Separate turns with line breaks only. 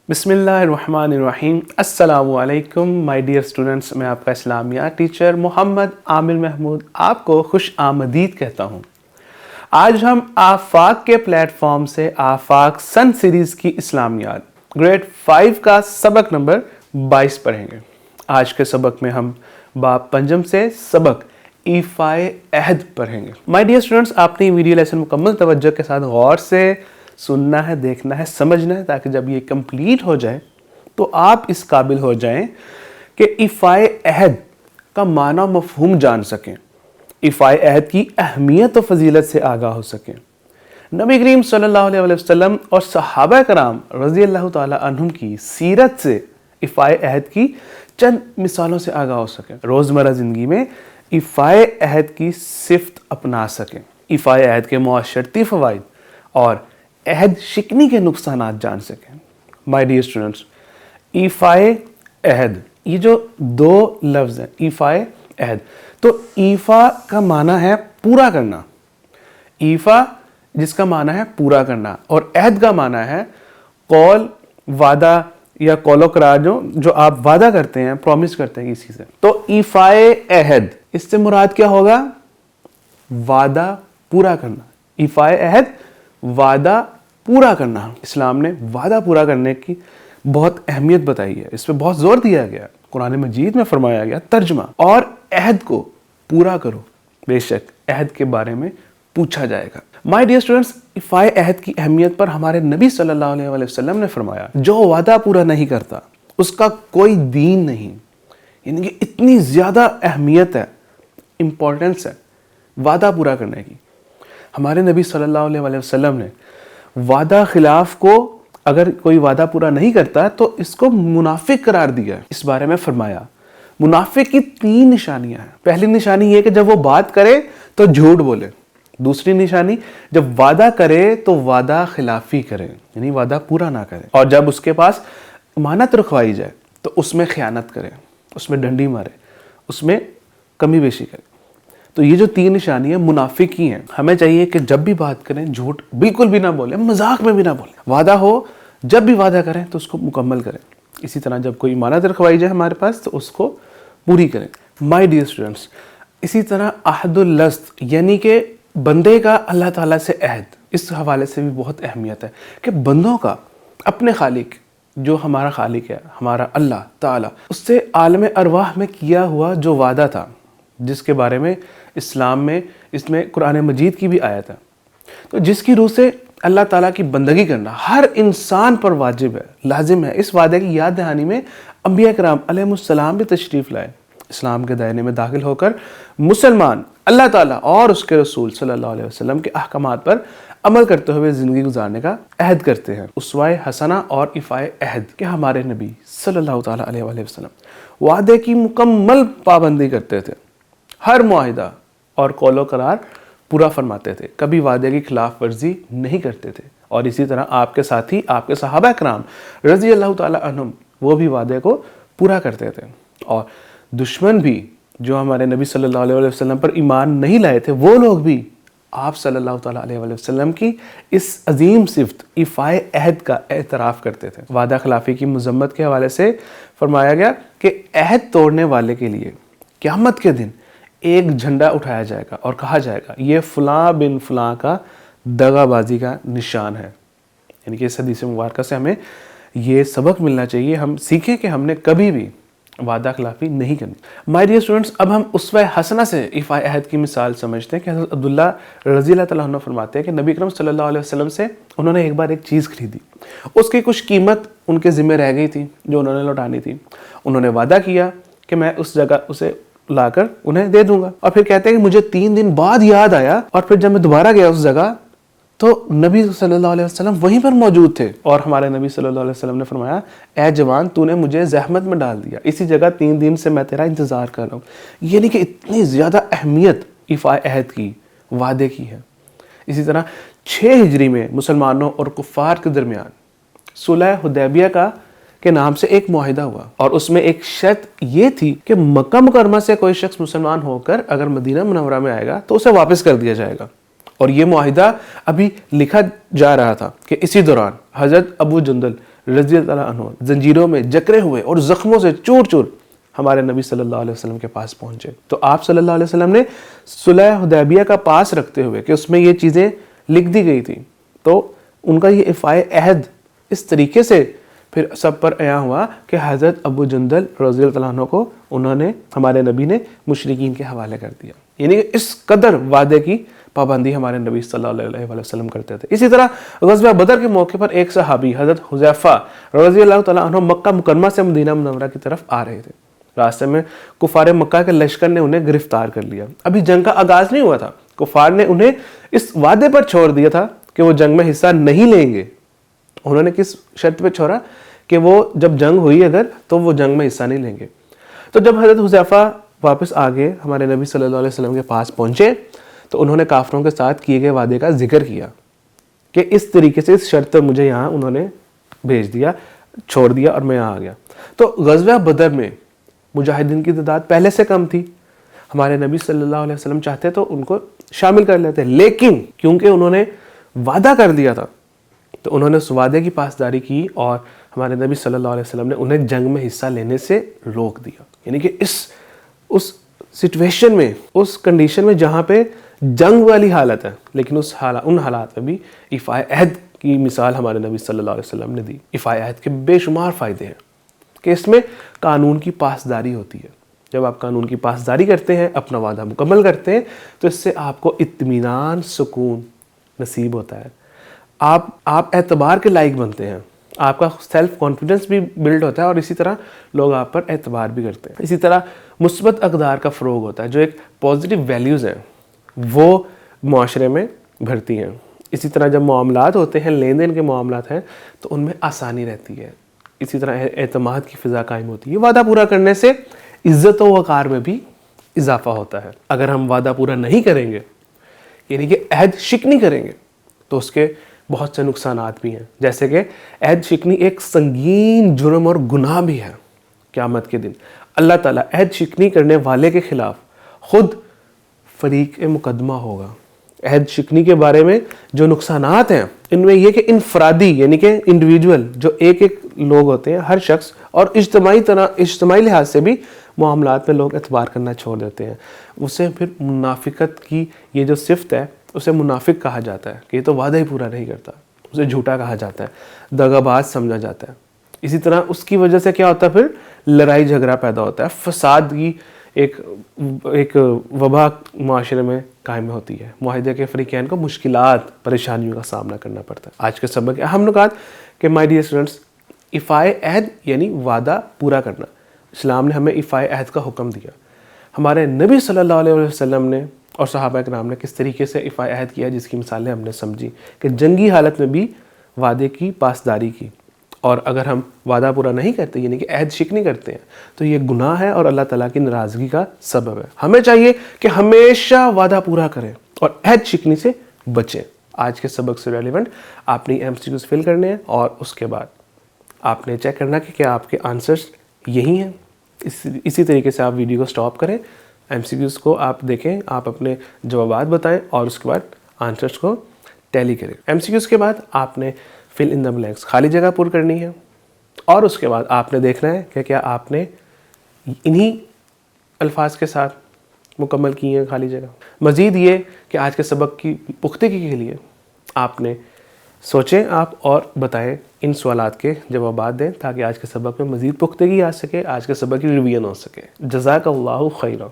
बिस्मिल्लाहिर्रहमानिर्रहीम। अस्सलामु अलैकुम माय डियर स्टूडेंट्स। मैं आपका इस्लामिया टीचर मोहम्मद आमिर महमूद आपको खुश आमदीद कहता हूँ। आज हम आफाक के प्लेटफॉर्म से आफाक सन सीरीज़ की इस्लामियात ग्रेड 5 का सबक नंबर 22 पढ़ेंगे। आज के सबक में हम बाब पंजम से सबक ईफाए अहद पढ़ेंगे। माय डियर स्टूडेंट्स, आपने ये वीडियो लेसन मुकम्मल तवज्जो के साथ गौर से सुनना है, देखना है, समझना है, ताकि जब ये कंप्लीट हो जाए तो आप इस काबिल हो जाएं कि ईफाए अहद का माना मफहूम जान सकें, ईफाए अहद की अहमियत और फजीलत से आगाह हो सकें, नबी करीम सल्लल्लाहु अलैहि वसल्लम और सहाबा कराम रज़ी अल्लाह ताला अन्हुम की सीरत से ईफाए अहद की चंद मिसालों से आगाह हो सकें, रोज़मर्रा ज़िंदगी में ईफाए अहद की सिफ्त अपना सकें, ईफाए अहद के मुआशरती फ़वाइद और अहद शिकनी के नुकसानात जान सकें। माय डियर स्टूडेंट्स, ईफाए अहद, ये जो दो लफ्ज़ हैं ईफाए अहद, तो ईफा का माना है पूरा करना, ईफा जिसका माना है पूरा करना, और अहद का माना है कौल, वादा या कौलो करार, जो आप वादा करते हैं, प्रॉमिस करते हैं किसी से। तो ईफाए अहद, इससे मुराद क्या होगा? वादा पूरा करना। ईफाए अहद, वादा पूरा करना। इस्लाम ने वादा पूरा करने की बहुत अहमियत बताई है, इस पर बहुत जोर दिया गया। कुरान मजीद में फरमाया गया तर्जमा, और अहद को पूरा करो, बेशक अहद के बारे में पूछा जाएगा। माय डियर स्टूडेंट्स, ईफाए अहद की अहमियत पर हमारे नबी सल्लल्लाहु अलैहि वसल्लम ने फरमाया, जो वादा पूरा नहीं करता उसका कोई दीन नहीं। यानी कि इतनी ज़्यादा अहमियत है, इम्पोर्टेंस है वादा पूरा करने की। हमारे नबी सल्लल्लाहु अलैहि वसल्लम ने वादा खिलाफ को, अगर कोई वादा पूरा नहीं करता तो इसको मुनाफिक करार दिया। इस बारे में फरमाया मुनाफिक की 3 निशानियां हैं। पहली निशानी ये कि जब वो बात करे तो झूठ बोले। दूसरी निशानी, जब वादा करे तो वादा खिलाफी करे, यानी वादा पूरा ना करे। और जब उसके पास अमानत रखवाई जाए तो उसमें खयानत करे, उसमें डंडी मारे, उसमें कमी बेशी करे। तो ये जो 3 निशानियां मुनाफिक की हैं। हमें चाहिए कि जब भी बात करें झूठ बिल्कुल भी ना बोलें, मजाक में भी ना बोलें। वादा हो, जब भी वादा करें तो उसको मुकम्मल करें। इसी तरह जब कोई इमानत रखवाई जाए हमारे पास तो उसको पूरी करें। माय डियर स्टूडेंट्स, इसी तरह अहदुल लस्त, यानी कि बंदे का अल्लाह ताला से अहद, इस हवाले से भी बहुत अहमियत है कि बंदों का अपने खालिक, जो हमारा खालिक है, हमारा अल्लाह ताला, उससे आलम अरवाह में किया हुआ जो वादा था, जिसके बारे में इस्लाम में, इसमें कुरान मजीद की भी आयत है, तो जिसकी रूह से अल्लाह ताला की बंदगी करना हर इंसान पर वाजिब है, लाजिम है। इस वादे की याद दहानी में अंबिया कराम अलैहिमुस्सलाम भी तशरीफ़ लाए। इस्लाम के दायरे में दाखिल होकर मुसलमान अल्लाह ताला और उसके रसूल सल्लल्लाहु अलैहि वसल्लम के अहकामात पर अमल करते हुए ज़िंदगी गुजारने का अहद करते हैं। उसवाए हसना और इफ़ाए अहद के हमारे नबी सल्लल्लाहु ताला अलैहि वसल्लम वादे की मुकम्मल पाबंदी करते थे, हर मुआहिदा और कौलो करार पूरा फरमाते थे, कभी वादे की खिलाफ वर्जी नहीं करते थे। और इसी तरह आपके साथी, आपके सहाबा कराम रज़ी अल्लाह ताला अन्हुम, वो भी वादे को पूरा करते थे। और दुश्मन भी, जो हमारे नबी सल्लल्लाहु अलैहि वसल्लम पर ईमान नहीं लाए थे, वो लोग भी आप सल्लल्लाहु ताला अलैहि वसल्लम की इस अजीम सिफ्त ईफाए अहद का एतराफ़ करते थे। वादा खिलाफी की मजम्मत के हवाले से फरमाया गया कि अहद तोड़ने वाले के लिए क़यामत के दिन एक झंडा उठाया जाएगा और कहा जाएगा ये फ़लाँ बिन फ़लाँ का दगाबाजी का निशान है। यानी कि इस हदीस मुबारक से हमें ये सबक मिलना चाहिए, हम सीखें कि हमने कभी भी वादा खिलाफी नहीं करनी। माय डियर स्टूडेंट्स, अब हम उसवे हसना से ईफाए अहद की मिसाल समझते हैं कि हज़रत अब्दुल्ला रज़ी अल्लाह तआला अन्हु फरमाते हैं कि नबी अकरम सल्लल्लाहु अलैहि वसल्लम से उन्होंने एक बार एक चीज़ खरीदी, उसकी कुछ कीमत उनके ज़िम्मे रह गई थी जो उन्होंने लौटानी थी। उन्होंने वादा किया कि मैं उस जगह उसे लाकर उन्हें दे दूंगा, और फिर कहते हैं कि मुझे 3 दिन बाद याद आया, और फिर जब मैं दोबारा गया उस जगह तो नबी सल्लल्लाहु अलैहि वसल्लम वहीं पर मौजूद थे। और हमारे नबी सल्लल्लाहु अलैहि वसल्लम ने फरमाया, ए जवान, तूने मुझे जहमत में डाल दिया, इसी जगह 3 दिन से मैं तेरा इंतज़ार कर रहा हूँ। यानी कि इतनी ज़्यादा अहमियत ईफाए अहद की, वादे की है। इसी तरह 6 हिजरी में मुसलमानों और कुफ़ार के दरमियान सुलह हुदैबिया के नाम से एक मुआहिदा हुआ, और उसमें एक शर्त ये थी कि मक्का मुकरमा से कोई शख्स मुसलमान होकर अगर मदीना मुनव्वरा में आएगा तो उसे वापस कर दिया जाएगा। और ये मुआहिदा अभी लिखा जा रहा था कि इसी दौरान हज़रत अबू जंदल رضی اللہ عنہ زنجیروں میں جکڑے ہوئے اور زخموں سے چور چور ہمارے نبی صلی اللہ علیہ وسلم کے پاس پہنچے. تو آپ صلی اللہ علیہ وسلم نے صلح حدیبیہ کا پاس رکھتے ہوئے کہ اس میں یہ چیزیں لکھ دی گئی تھیں، تو ان کا یہ افائے عہد اس طریقے سے پھر سب پر عیاں ہوا کہ حضرت ابو جندل رضی اللہ عنہ کو ہمارے نبی نے مشرکین کے حوالے کر دیا. یعنی کہ اس قدر وعدے کی پابندی ہمارے نبی صلی اللہ علیہ وسلم کرتے تھے. اسی طرح غزوہ بدر کے موقع پر ایک صحابی حضرت حذیفہ رضی اللہ تعالیٰ عنہ مکہ مکرمہ سے مدینہ منورہ کی طرف آ رہے تھے. راستے میں کفار مکہ کے لشکر نے انہیں گرفتار کر لیا. ابھی جنگ کا آغاز نہیں ہوا تھا. کفار نے انہیں اس وعدے پر چھوڑ دیا تھا کہ وہ جنگ میں حصہ نہیں لیں گے. انہوں نے کس شرط پہ چھوڑا کہ وہ جب جنگ ہوئی اگر تو وہ جنگ میں حصہ نہیں لیں گے. تو جب حضرت حذیفہ واپس آگے ہمارے نبی صلی اللہ علیہ وسلم کے پاس پہنچے تو انہوں نے کافروں کے ساتھ کیے گئے وعدے کا ذکر کیا کہ اس طریقے سے اس شرط پر مجھے یہاں انہوں نے بھیج دیا، چھوڑ دیا اور میں یہاں آ گیا. تو غزوہ بدر میں مجاہدین کی تعداد پہلے سے کم تھی. ہمارے نبی صلی اللہ علیہ وسلم چاہتے تو ان کو شامل کر لیتے، لیکن کیونکہ انہوں نے وعدہ کر دیا تھا تو انہوں نے اس وعدے کی پاسداری کی اور ہمارے نبی صلی اللہ علیہ وسلم نے انہیں جنگ میں حصہ لینے سے روک دیا. یعنی کہ اس سچویشن میں، اس کنڈیشن میں جہاں پہ جنگ والی حالت ہے، لیکن ان حالات میں بھی افائے عہد کی مثال ہمارے نبی صلی اللہ علیہ وسلم نے دی. افائے عہد کے بے شمار فائدے ہیں کہ اس میں قانون کی پاسداری ہوتی ہے. جب آپ قانون کی پاسداری کرتے ہیں، اپنا وعدہ مکمل کرتے ہیں، تو اس سے آپ کو اطمینان، سکون نصیب ہوتا ہے. آپ اعتبار کے لائق بنتے ہیں، آپ کا سیلف کانفیڈنس بھی بلڈ ہوتا ہے اور اسی طرح لوگ آپ پر اعتبار بھی کرتے ہیں. اسی طرح مثبت اقدار کا فروغ ہوتا ہے، جو ایک پازیٹیو ویلیوز ہیں وہ معاشرے میں بھرتی ہیں. اسی طرح جب معاملات ہوتے ہیں، لین دین کے معاملات ہیں، تو ان میں آسانی رہتی ہے. اسی طرح اعتماد کی فضا قائم ہوتی ہے. وعدہ پورا کرنے سے عزت و وقار میں بھی اضافہ ہوتا ہے. اگر ہم وعدہ پورا نہیں کریں گے، یعنی کہ عہد شکنی کریں گے، تو اس کے بہت سے نقصانات بھی ہیں. جیسے کہ عہد شکنی ایک سنگین جرم اور گناہ بھی ہے. قیامت کے دن اللہ تعالیٰ عہد شکنی کرنے والے کے خلاف خود فریق مقدمہ ہوگا. عہد شکنی کے بارے میں جو نقصانات ہیں، ان میں یہ کہ انفرادی یعنی کہ انڈیویجول جو ایک لوگ ہوتے ہیں، ہر شخص، اور اجتماعی لحاظ سے بھی معاملات میں لوگ اعتبار کرنا چھوڑ دیتے ہیں. اسے پھر منافقت کی یہ جو صفت ہے، اسے منافق کہا جاتا ہے کہ یہ تو وعدہ ہی پورا نہیں کرتا. اسے جھوٹا کہا جاتا ہے، دغاباز سمجھا جاتا ہے. اسی طرح اس کی وجہ سے کیا ہوتا ہے، پھر لڑائی جھگڑا پیدا ہوتا ہے، فساد کی ایک وبا معاشرے میں قائم ہوتی ہے. معاہدے کے فریقین کو مشکلات، پریشانیوں کا سامنا کرنا پڑتا ہے. آج کے سبق کے اہم نکات کہ مائی ڈیئر اسٹوڈنٹس، افائے عہد یعنی وعدہ پورا کرنا. اسلام نے ہمیں افائے عہد کا حکم دیا. ہمارے نبی صلی اللہ علیہ وسلم نے اور صحابہ کرام نے کس طریقے سے افائے عہد کیا، جس کی مثالیں ہم نے سمجھی کہ جنگی حالت میں بھی وعدے کی پاسداری کی. اور اگر ہم وعدہ پورا نہیں کرتے، یعنی کہ عہد شکنی کرتے ہیں، تو یہ گناہ ہے اور اللہ تعالیٰ کی ناراضگی کا سبب ہے. ہمیں چاہیے کہ ہمیشہ وعدہ پورا کریں اور عہد شکنی سے بچیں. آج کے سبق سے ریلیونٹ آپ نے MCQs فل کرنے ہیں اور اس کے بعد آپ نے چیک کرنا کہ کیا آپ کے آنسرز یہی ہیں. اسی طریقے سے آپ ویڈیو کو سٹاپ کریں، MCQs کو آپ دیکھیں، آپ اپنے جوابات بتائیں اور اس کے بعد آنسرز کو ٹیلی کریں. MCQs کے بعد آپ نے فل ان دا بلینکس خالی جگہ پر کرنی ہے اور اس کے بعد آپ نے دیکھنا ہے کہ کیا آپ نے انہی الفاظ کے ساتھ مکمل کی ہیں خالی جگہ. مزید یہ کہ آج کے سبق کی پختگی کے لیے آپ نے سوچیں آپ اور بتائیں، ان سوالات کے جوابات دیں تاکہ آج کے سبق میں مزید پختگی آ سکے، آج کے سبق کی ریویژن ہو سکے. جزاک اللہ خیرا.